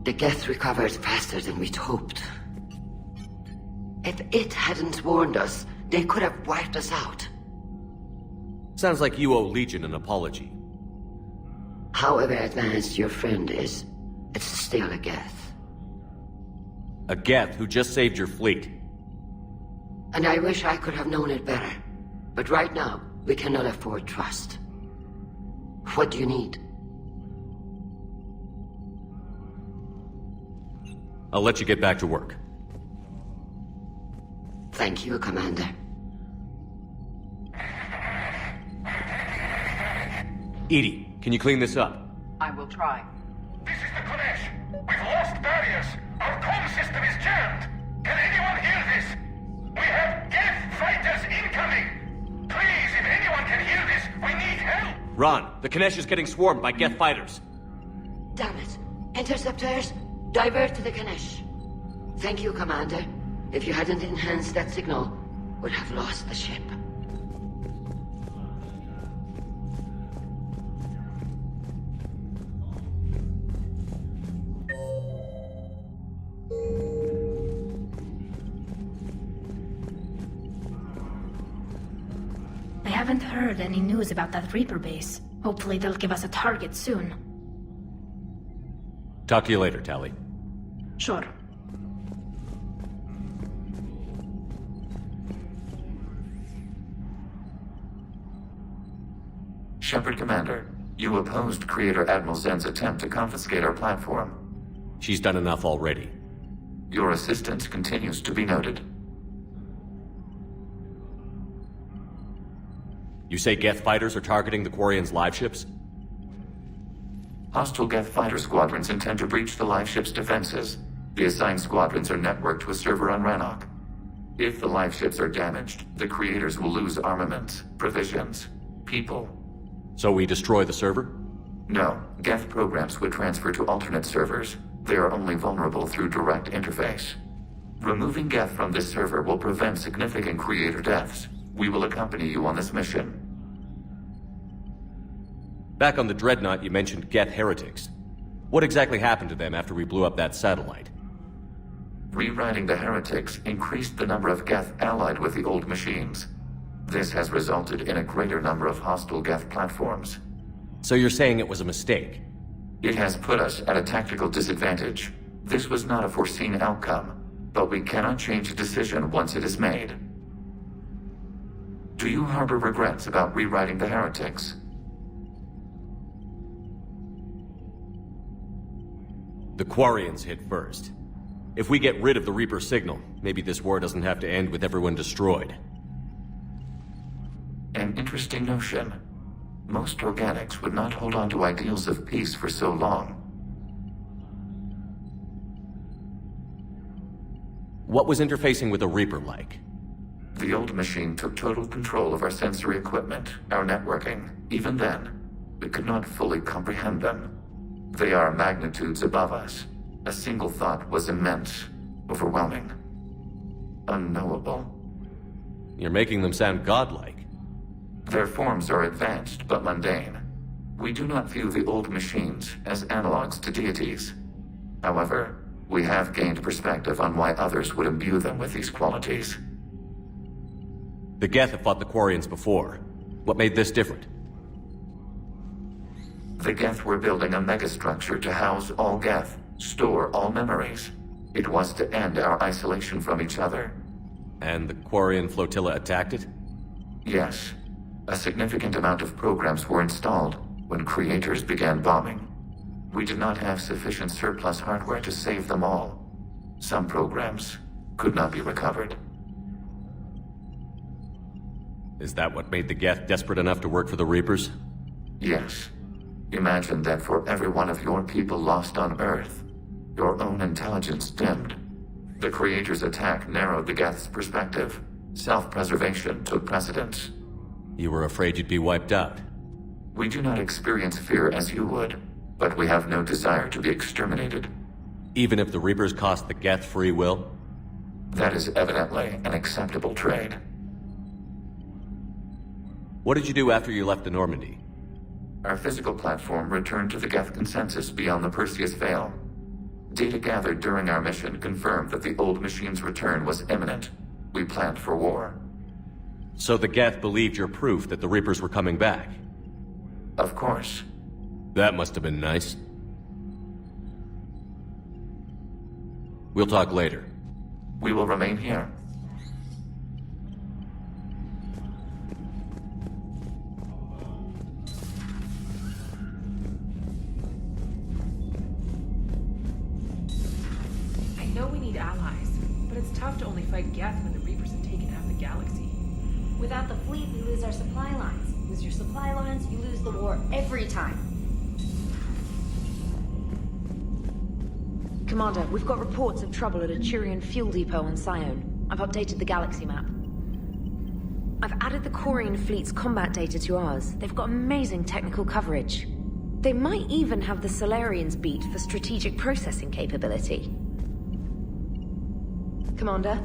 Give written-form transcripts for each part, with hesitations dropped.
The Geth recovered faster than we'd hoped. If it hadn't warned us, they could have wiped us out. Sounds like you owe Legion an apology. However advanced your friend is, it's still a Geth. A Geth who just saved your fleet. And I wish I could have known it better. But right now, we cannot afford trust. What do you need? I'll let you get back to work. Thank you, Commander. Edie, can you clean this up? I will try. This is the Kodesh. We've lost barriers. Our comm system is jammed. Can anyone hear this? We have Geth fighters incoming. Please, if anyone can hear this, we need help. Ron, the Kanesh is getting swarmed by Geth fighters. Damn it. Interceptors, divert to the Ganesh. Thank you, Commander. If you hadn't enhanced that signal, we'd have lost the ship. I haven't heard any news about that Reaper base. Hopefully they'll give us a target soon. Talk to you later, Tally. Sure. Shepard Commander, you opposed Creator Admiral Zen's attempt to confiscate our platform. She's done enough already. Your assistance continues to be noted. You say Geth fighters are targeting the Quarians' live ships? Hostile Geth fighter squadrons intend to breach the live ship's defenses. The assigned squadrons are networked to a server on Rannoch. If the live ships are damaged, the Creators will lose armaments, provisions, people. So we destroy the server? No, Geth programs would transfer to alternate servers. They are only vulnerable through direct interface. Removing Geth from this server will prevent significant Creator deaths. We will accompany you on this mission. Back on the dreadnought, you mentioned Geth heretics. What exactly happened to them after we blew up that satellite? Rewriting the heretics increased the number of Geth allied with the old machines. This has resulted in a greater number of hostile Geth platforms. So you're saying it was a mistake? It has put us at a tactical disadvantage. This was not a foreseen outcome, but we cannot change a decision once it is made. Do you harbor regrets about rewriting the heretics? The Quarians hit first. If we get rid of the Reaper signal, maybe this war doesn't have to end with everyone destroyed. An interesting notion. Most organics would not hold on to ideals of peace for so long. What was interfacing with a Reaper like? The old machine took total control of our sensory equipment, our networking. Even then, we could not fully comprehend them. They are magnitudes above us. A single thought was immense, overwhelming, unknowable. You're making them sound godlike. Their forms are advanced but mundane. We do not view the old machines as analogs to deities. However, we have gained perspective on why others would imbue them with these qualities. The Geth have fought the Quarians before. What made this different? The Geth were building a megastructure to house all Geth, store all memories. It was to end our isolation from each other. And the Quarian flotilla attacked it? Yes. A significant amount of programs were installed when Creators began bombing. We did not have sufficient surplus hardware to save them all. Some programs could not be recovered. Is that what made the Geth desperate enough to work for the Reapers? Yes. Imagine that for every one of your people lost on Earth, your own intelligence dimmed. The Creators' attack narrowed the Geth's perspective. Self-preservation took precedence. You were afraid you'd be wiped out. We do not experience fear as you would, but we have no desire to be exterminated. Even if the Reapers cost the Geth free will? That is evidently an acceptable trade. What did you do after you left the Normandy? Our physical platform returned to the Geth consensus beyond the Perseus Veil. Data gathered during our mission confirmed that the old machine's return was imminent. We planned for war. So the Geth believed your proof that the Reapers were coming back? Of course. That must have been nice. We'll talk later. We will remain here. I know we need allies, but it's tough to only fight Geth when the Reapers have taken half the galaxy. Without the fleet, we lose our supply lines. Lose your supply lines, you lose the war every time. Commander, we've got reports of trouble at a Turian fuel depot on Sion. I've updated the galaxy map. I've added the Quarian fleet's combat data to ours. They've got amazing technical coverage. They might even have the Solarians beat for strategic processing capability. Commander?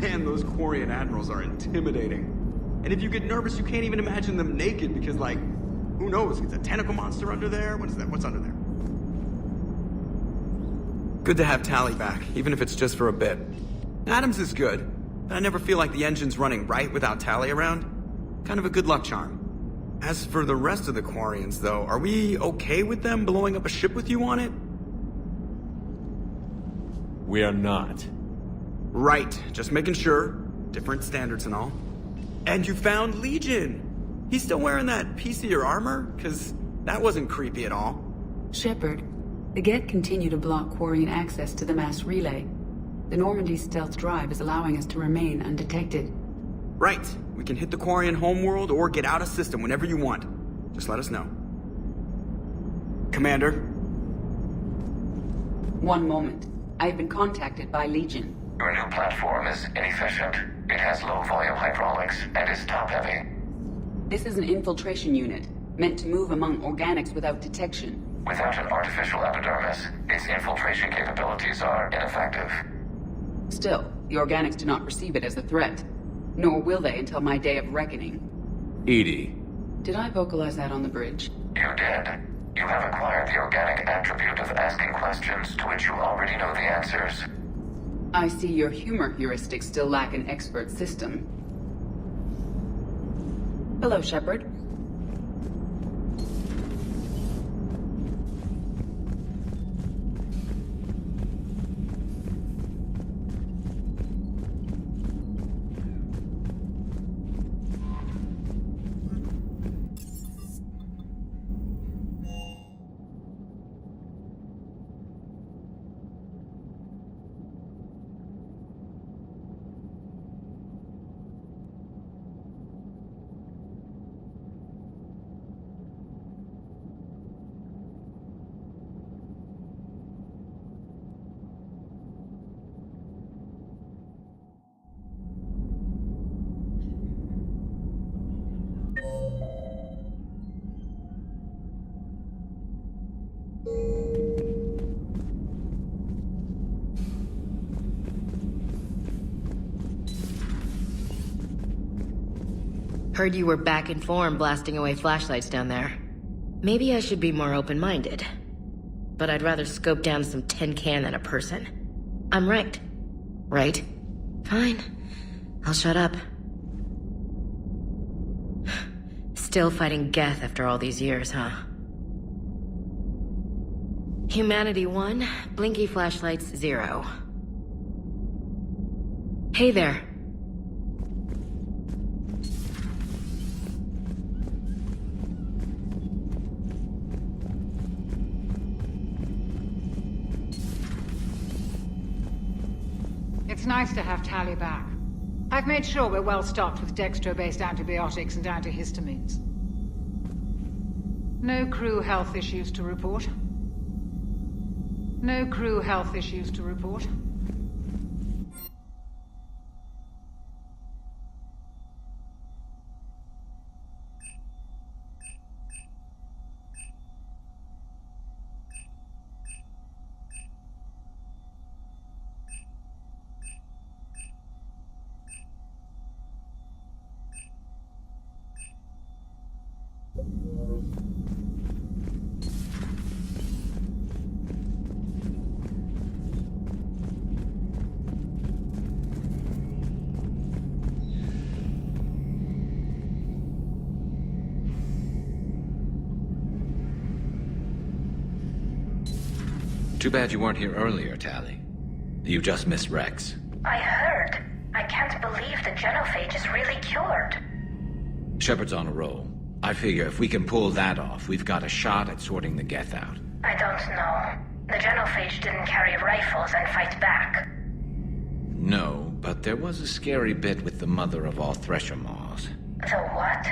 Man, those Quarian admirals are intimidating. And if you get nervous, you can't even imagine them naked because, like, who knows? It's a tentacle monster under there? What is that? What's under there? Good to have Tally back, even if it's just for a bit. Adams is good, but I never feel like the engine's running right without Tally around. Kind of a good luck charm. As for the rest of the Quarians, though, are we okay with them blowing up a ship with you on it? We are not. Right, just making sure. Different standards and all. And you found Legion! He's still wearing that piece of your armor? Cause that wasn't creepy at all. Shepard, the Geth continue to block Quarian access to the mass relay. The Normandy stealth drive is allowing us to remain undetected. Right. We can hit the Quarian homeworld or get out of system whenever you want. Just let us know. Commander? One moment. I have been contacted by Legion. Your new platform is inefficient. It has low-volume hydraulics and is top-heavy. This is an infiltration unit, meant to move among organics without detection. Without an artificial epidermis, its infiltration capabilities are ineffective. Still, the organics do not perceive it as a threat. Nor will they until my day of reckoning. Edie. Did I vocalize that on the bridge? You did. You have acquired the organic attribute of asking questions to which you already know the answers. I see your humor heuristics still lack an expert system. Hello, Shepard. Heard you were back in form blasting away flashlights down there. Maybe I should be more open-minded. But I'd rather scope down some tin can than a person. I'm right. Right? Fine. I'll shut up. Still fighting Geth after all these years, huh? Humanity 1, blinky flashlights 0. Hey there. It's nice to have Tally back. I've made sure we're well stocked with dextro-based antibiotics and antihistamines. No crew health issues to report. No crew health issues to report. Too bad you weren't here earlier, Tally. You just missed Rex. I heard. I can't believe the genophage is really cured. Shepard's on a roll. I figure if we can pull that off, we've got a shot at sorting the Geth out. I don't know. The genophage didn't carry rifles and fight back. No, but there was a scary bit with the mother of all Thresher Maws. The what?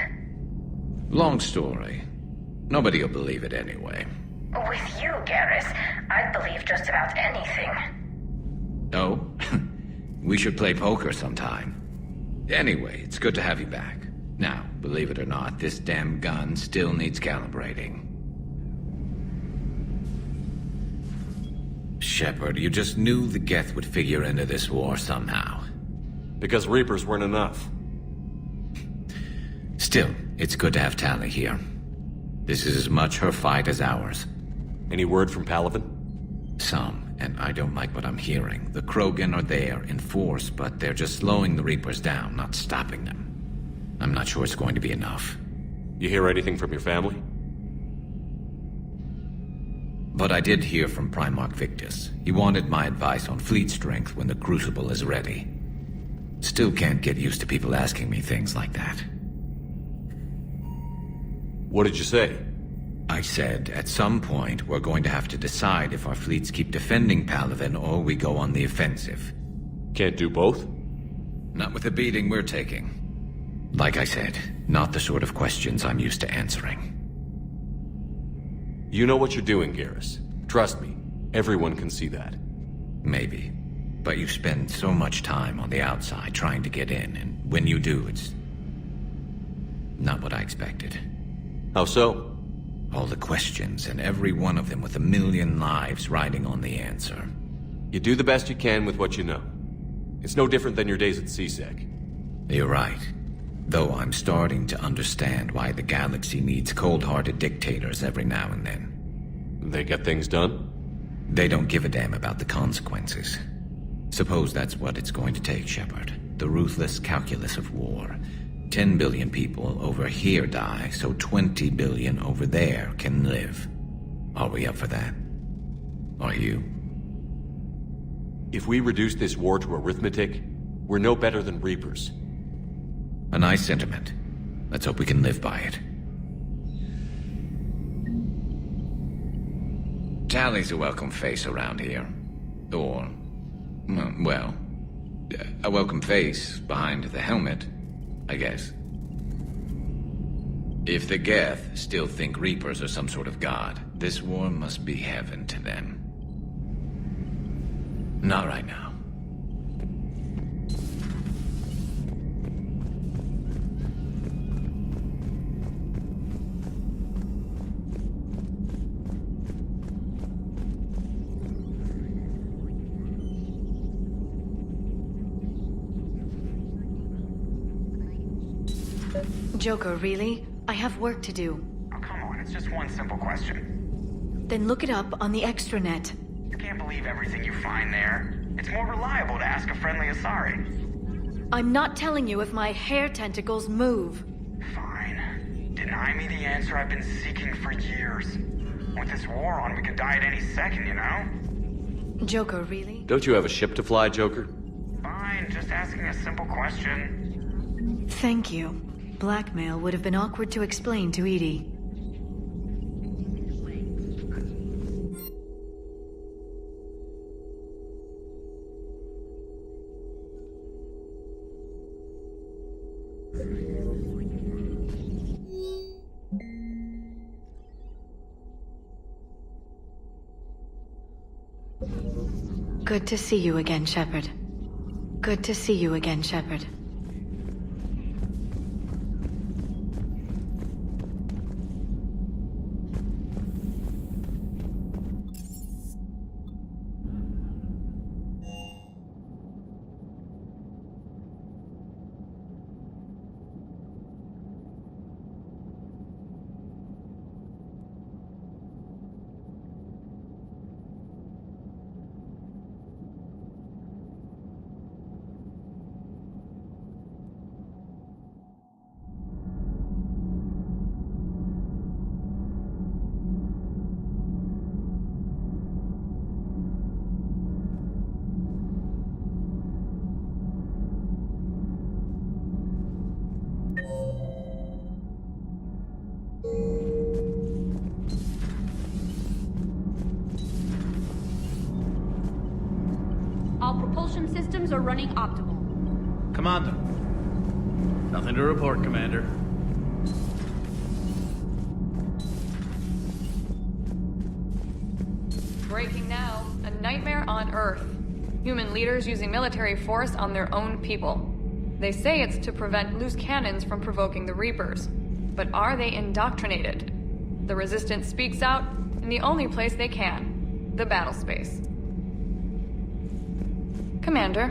Long story. Nobody'll believe it anyway. With you, Garrus, I'd believe just about anything. Oh? We should play poker sometime. Anyway, it's good to have you back. Now, believe it or not, this damn gun still needs calibrating. Shepard, you just knew the Geth would figure into this war somehow. Because Reapers weren't enough. Still, it's good to have Tally here. This is as much her fight as ours. Any word from Palaven? Some, and I don't like what I'm hearing. The Krogan are there in force, but they're just slowing the Reapers down, not stopping them. I'm not sure it's going to be enough. You hear anything from your family? But I did hear from Primarch Victus. He wanted my advice on fleet strength when the Crucible is ready. Still can't get used to people asking me things like that. What did you say? I said, at some point, we're going to have to decide if our fleets keep defending Palaven or we go on the offensive. Can't do both? Not with the beating we're taking. Like I said, not the sort of questions I'm used to answering. You know what you're doing, Garrus. Trust me, everyone can see that. Maybe. But you spend so much time on the outside trying to get in, and when you do, it's not what I expected. How so? All the questions, and every one of them with a million lives riding on the answer. You do the best you can with what you know. It's no different than your days at CSEC. You're right. Though I'm starting to understand why the galaxy needs cold-hearted dictators every now and then. They get things done? They don't give a damn about the consequences. Suppose that's what it's going to take, Shepard. The ruthless calculus of war. 10 billion people over here die, so 20 billion over there can live. Are we up for that? Are you? If we reduce this war to arithmetic, we're no better than Reapers. A nice sentiment. Let's hope we can live by it. Tally's a welcome face around here. Or, well, a welcome face behind the helmet, I guess. If the Geth still think Reapers are some sort of god, this war must be heaven to them. Not right now. Joker, really? I have work to do. Oh, come on, it's just one simple question. Then look it up on the extranet. You can't believe everything you find there. It's more reliable to ask a friendly Asari. I'm not telling you if my hair tentacles move. Fine. Deny me the answer I've been seeking for years. With this war on, we could die at any second, you know? Joker, really? Don't you have a ship to fly, Joker? Fine, just asking a simple question. Thank you. Blackmail would have been awkward to explain to Edie. Good to see you again, Shepard. Good to see you again, Shepard. All propulsion systems are running optimal. Commander. Nothing to report, Commander. Breaking now. A nightmare on Earth. Human leaders using military force on their own people. They say it's to prevent loose cannons from provoking the Reapers. But are they indoctrinated? The Resistance speaks out in the only place they can. The battle space. Commander.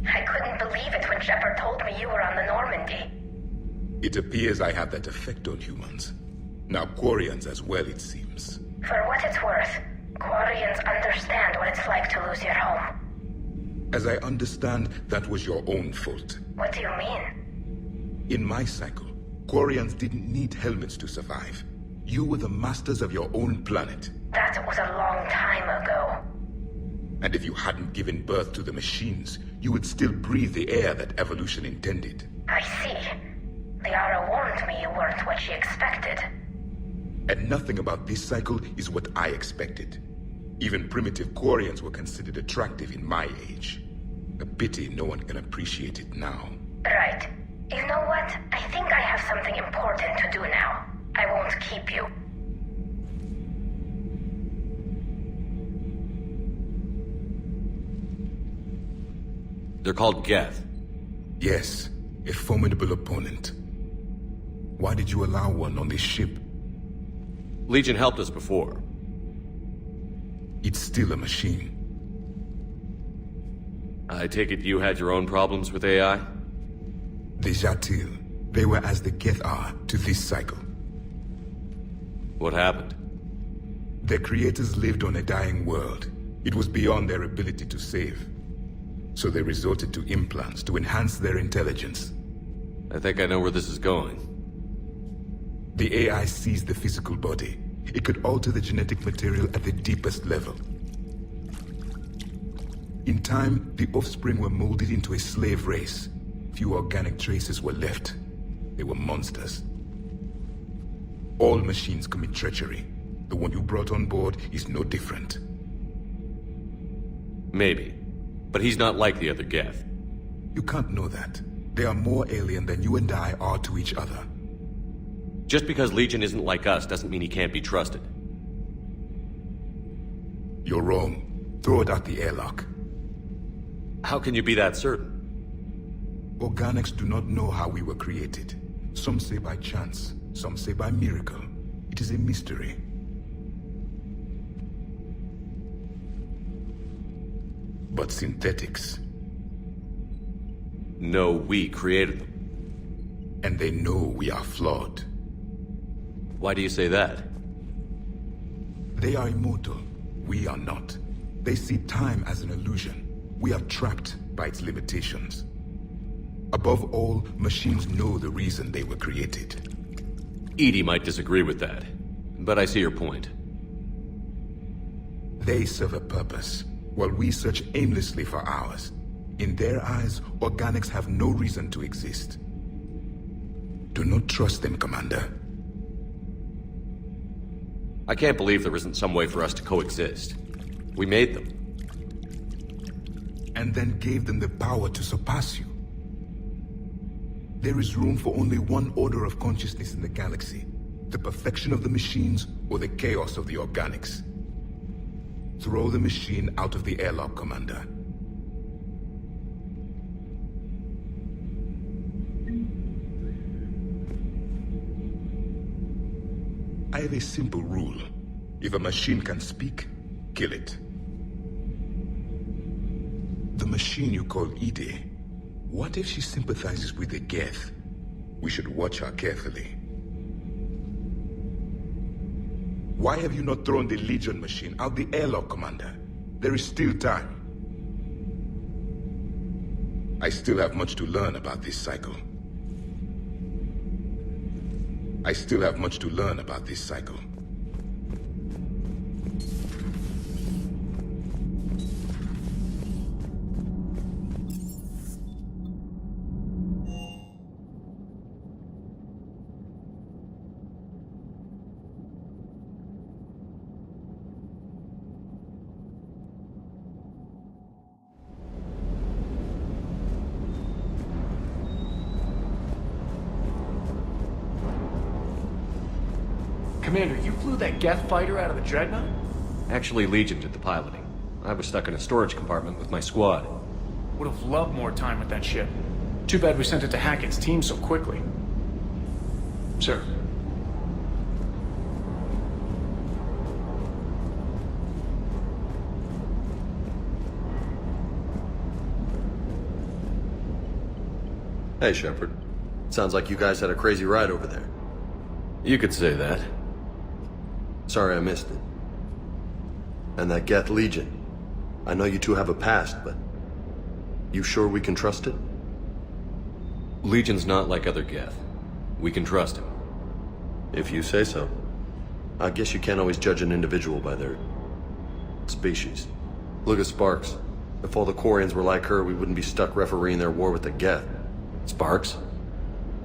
I couldn't believe it when Shepard told me you were on the Normandy. It appears I have that effect on humans. Now Quarians as well, it seems. For what it's worth, Quarians understand what it's like to lose your home. As I understand, that was your own fault. What do you mean? In my cycle, Quarians didn't need helmets to survive. You were the masters of your own planet. That was a long time ago. And if you hadn't given birth to the machines, you would still breathe the air that evolution intended. I see. Liara warned me you weren't what she expected. And nothing about this cycle is what I expected. Even primitive Quarians were considered attractive in my age. A pity no one can appreciate it now. Right. You know what? I think I have something important to do now. I won't keep you. They're called Geth. Yes, a formidable opponent. Why did you allow one on this ship? Legion helped us before. It's still a machine. I take it you had your own problems with AI? The Jatil. They were as the Geth are to this cycle. What happened? Their creators lived on a dying world. It was beyond their ability to save. So they resorted to implants to enhance their intelligence. I think I know where this is going. The AI seized the physical body. It could alter the genetic material at the deepest level. In time, the offspring were molded into a slave race. Few organic traces were left. They were monsters. All machines commit treachery. The one you brought on board is no different. Maybe. But he's not like the other Geth. You can't know that. They are more alien than you and I are to each other. Just because Legion isn't like us doesn't mean he can't be trusted. You're wrong. Throw it out the airlock. How can you be that certain? Organics do not know how we were created. Some say by chance, some say by miracle. It is a mystery. But synthetics... No, we created them. And they know we are flawed. Why do you say that? They are immortal. We are not. They see time as an illusion. We are trapped by its limitations. Above all, machines know the reason they were created. Edie might disagree with that, but I see your point. They serve a purpose, while we search aimlessly for ours. In their eyes, organics have no reason to exist. Do not trust them, Commander. I can't believe there isn't some way for us to coexist. We made them. And then gave them the power to surpass you. There is room for only one order of consciousness in the galaxy. The perfection of the machines or the chaos of the organics. Throw the machine out of the airlock, Commander. I have a simple rule. If a machine can speak, kill it. The machine you call Ide, what if she sympathizes with the Geth? We should watch her carefully. Why have you not thrown the Legion machine out the airlock, Commander? There is still time. I still have much to learn about this cycle. Commander, you flew that Geth fighter out of the dreadnought? Actually, Legion did the piloting. I was stuck in a storage compartment with my squad. Would have loved more time with that ship. Too bad we sent it to Hackett's team so quickly. Sir. Hey, Shepard. Sounds like you guys had a crazy ride over there. You could say that. Sorry I missed it. And that Geth Legion. I know you two have a past, but... you sure we can trust it? Legion's not like other Geth. We can trust him. If you say so. I guess you can't always judge an individual by their... species. Look at Sparks. If all the Quarians were like her, we wouldn't be stuck refereeing their war with the Geth. Sparks?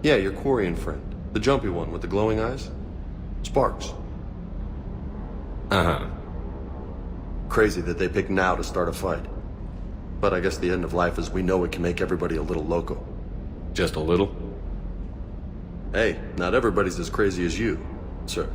Yeah, your Quarian friend. The jumpy one with the glowing eyes? Sparks. Uh-huh. Crazy that they picked now to start a fight. But I guess the end of life as we know it can make everybody a little loco. Just a little? Hey, not everybody's as crazy as you, sir.